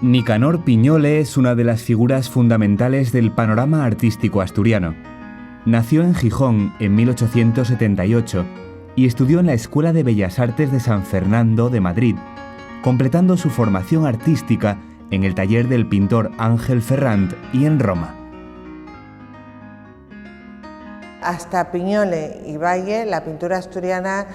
Nicanor Piñole es una de las figuras fundamentales del panorama artístico asturiano. Nació en Gijón en 1878 y estudió en la Escuela de Bellas Artes de San Fernando de Madrid, completando su formación artística en el taller del pintor Ángel Ferrand y en Roma. Hasta Piñole y Valle, la pintura asturiana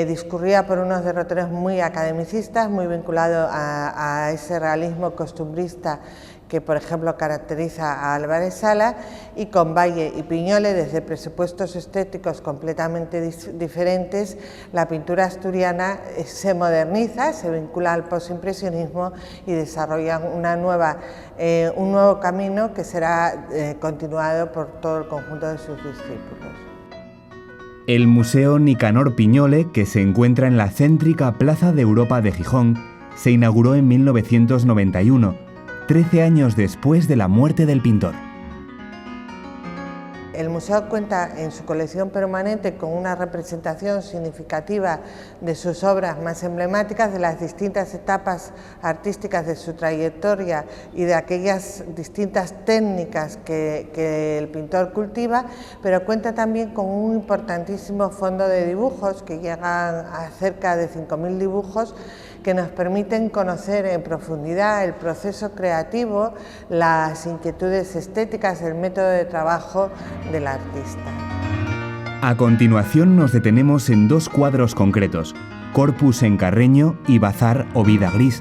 discurría por unos derroteros muy academicistas, muy vinculados a ese realismo costumbrista que, por ejemplo, caracteriza a Álvarez Sala, y con Valle y Piñole, desde presupuestos estéticos completamente diferentes, la pintura asturiana se moderniza, se vincula al postimpresionismo y desarrolla un nuevo camino que será continuado por todo el conjunto de sus discípulos. El Museo Nicanor Piñole, que se encuentra en la céntrica Plaza de Europa de Gijón, se inauguró en 1991, 13 años después de la muerte del pintor. El museo cuenta en su colección permanente con una representación significativa de sus obras más emblemáticas, de las distintas etapas artísticas de su trayectoria y de aquellas distintas técnicas que el pintor cultiva, pero cuenta también con un importantísimo fondo de dibujos que llegan a cerca de 5.000 dibujos, que nos permiten conocer en profundidad el proceso creativo, las inquietudes estéticas, el método de trabajo del artista. A continuación nos detenemos en dos cuadros concretos, Corpus en Carreño y Bazar o Vida Gris,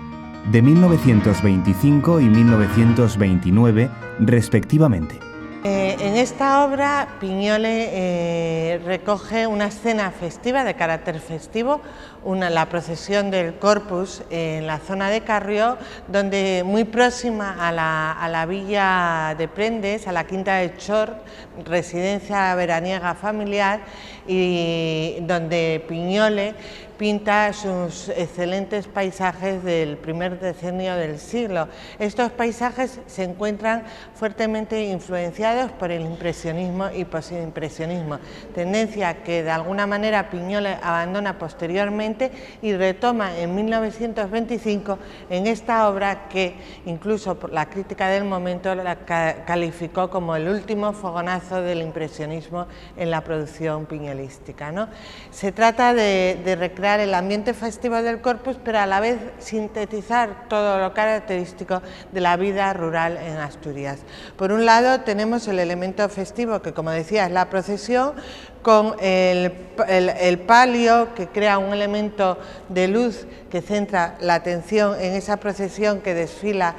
de 1925 y 1929 respectivamente. En esta obra Piñole recoge una escena festiva, de carácter festivo, la procesión del Corpus en la zona de Carrió, donde muy próxima a la villa de Prendes, a la Quinta de Chort, residencia veraniega familiar, y donde Piñole pinta sus excelentes paisajes del primer decenio del siglo. Estos paisajes se encuentran fuertemente influenciados por el impresionismo y postimpresionismo, tendencia que de alguna manera Piñole abandona posteriormente y retoma en 1925 en esta obra que incluso por la crítica del momento la calificó como el último fogonazo del impresionismo en la producción piñolística, ¿no? Se trata de recrear el ambiente festivo del Corpus, pero a la vez sintetizar todo lo característico de la vida rural en Asturias. Por un lado tenemos el elemento festivo, que como decía es la procesión, con el palio, que crea un elemento de luz que centra la atención en esa procesión que desfila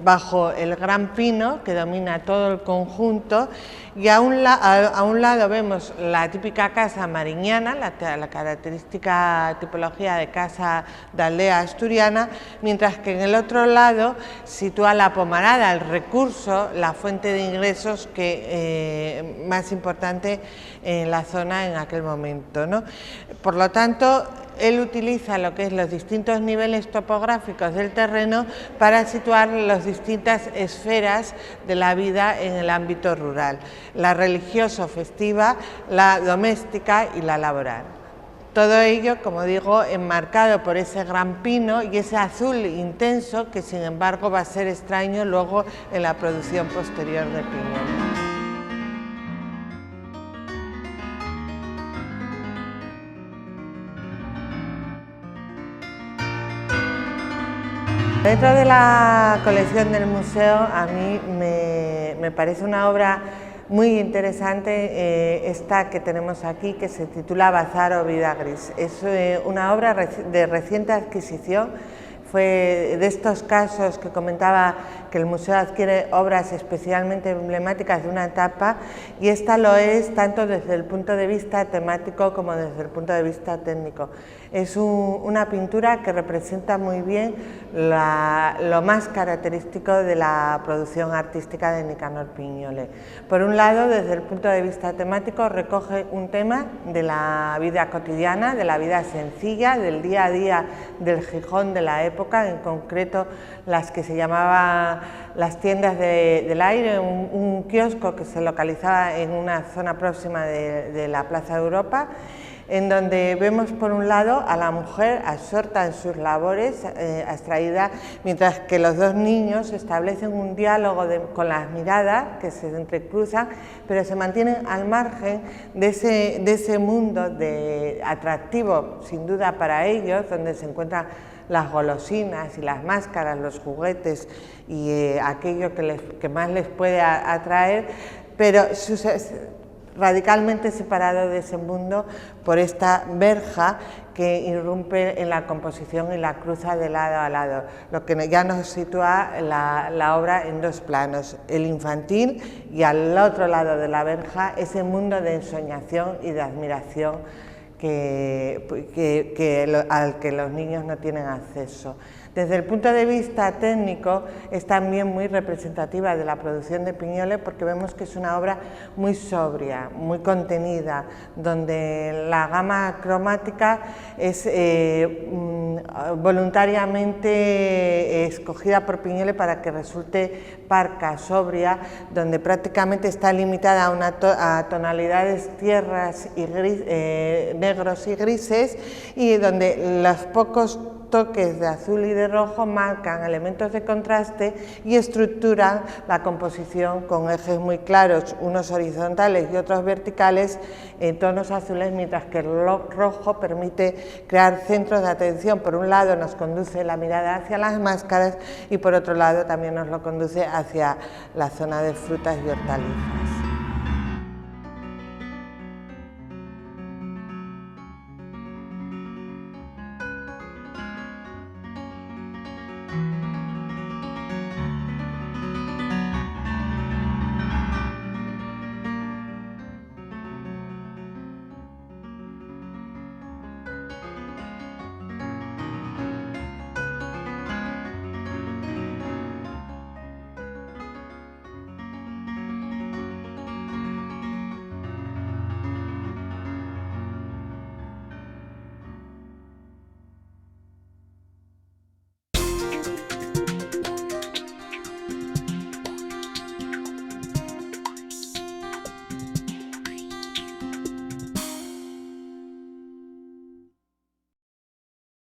bajo el gran pino que domina todo el conjunto, y a un lado vemos la típica casa mariñana, la característica tipología de casa de aldea asturiana, mientras que en el otro lado sitúa la pomarada, el recurso, la fuente de ingresos más importante en la zona en aquel momento, ¿no? Por lo tanto, él utiliza lo que es los distintos niveles topográficos del terreno para situar las distintas esferas de la vida en el ámbito rural: la religioso-festiva, la doméstica y la laboral. Todo ello, como digo, enmarcado por ese gran pino y ese azul intenso que, sin embargo, va a ser extraño luego en la producción posterior de Piñole. Dentro de la colección del museo, a mí me parece una obra muy interesante esta que tenemos aquí, que se titula Bazar o Vida Gris. Es una obra de reciente adquisición. Fue de estos casos que comentaba, que el museo adquiere obras especialmente emblemáticas de una etapa, y esta lo es tanto desde el punto de vista temático como desde el punto de vista técnico. Es una pintura que representa muy bien lo más característico de la producción artística de Nicanor Piñole. Por un lado, desde el punto de vista temático, recoge un tema de la vida cotidiana, de la vida sencilla, del día a día del Gijón de la época, en concreto las que se llamaban las tiendas del aire, un kiosco que se localizaba en una zona próxima de la Plaza de Europa. en donde vemos por un lado a la mujer absorta en sus labores, abstraída, mientras que los dos niños establecen un diálogo con las miradas que se entrecruzan, pero se mantienen al margen de ese mundo atractivo, sin duda para ellos, donde se encuentran las golosinas y las máscaras, los juguetes y aquello que más les puede atraer, pero radicalmente separado de ese mundo por esta verja que irrumpe en la composición y la cruza de lado a lado, lo que ya nos sitúa la obra en dos planos, el infantil y al otro lado de la verja ese mundo de ensoñación y de admiración al que los niños no tienen acceso. Desde el punto de vista técnico es también muy representativa de la producción de Piñole, porque vemos que es una obra muy sobria, muy contenida, donde la gama cromática es voluntariamente escogida por Piñole para que resulte parca, sobria, donde prácticamente está limitada a tonalidades tierras y negros y grises, y donde los pocos toques de azul y de rojo marcan elementos de contraste y estructuran la composición con ejes muy claros, unos horizontales y otros verticales, en tonos azules, mientras que el rojo permite crear centros de atención. Por un lado nos conduce la mirada hacia las máscaras y por otro lado también nos lo conduce hacia la zona de frutas y hortalizas.